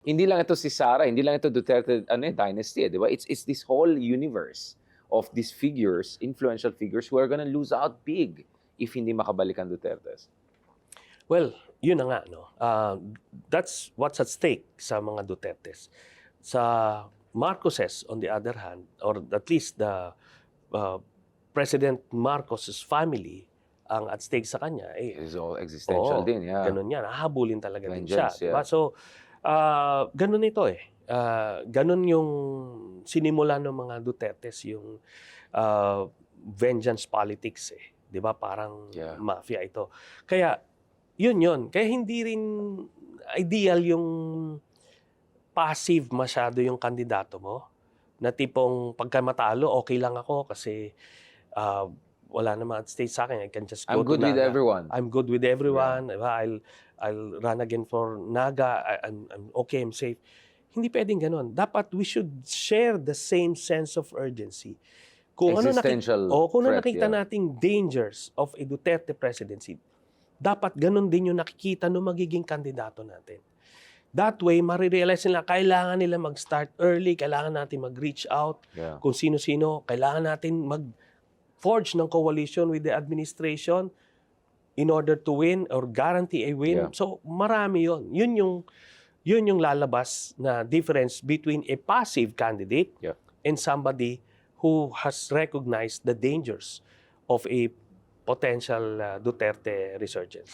Hindi lang ito si Sara, hindi lang ito Duterte dynasty, 'di ba? It's this whole universe of these figures, influential figures who are gonna lose out big if hindi makabalik ang Dutertes. Well, yun na nga, no? That's what's at stake sa mga Dutertes. Sa Marcoses, on the other hand, or at least the uh, President Marcos's family, ang at stake sa kanya, It's all existential oo, din, yeah. ganun yan. Hahabulin talaga din siya. Vengeance, Diba? yeah. So, ganun ito eh. Ganun yung sinimula ng mga Dutertes, yung vengeance politics eh. Diba? Parang Yeah. mafia ito. Kaya, yun. Kaya hindi rin ideal yung passive masyado yung kandidato mo. Na tipong pagka matalo, okay lang ako kasi wala naman at stake sa akin. I can just go I'm good to with Naga. everyone. I'm good with everyone. Diba? I'll run again for Naga. I'm okay, I'm safe. Hindi pwedeng ganun. Dapat we should share the same sense of urgency. Kung Existential kung threat, nakita yeah. nating dangers of a Duterte presidency, dapat ganun din yung nakikita ng magiging kandidato natin. That way, marirealize nila, kailangan nila mag-start early, kailangan natin mag-reach out, Yeah. kung sino-sino, kailangan natin mag-forge ng coalition with the administration in order to win or guarantee a win. Yeah. So, marami yun. Yun yung lalabas na difference between a passive candidate Yeah. and somebody who has recognized the dangers of a potential Duterte resurgence.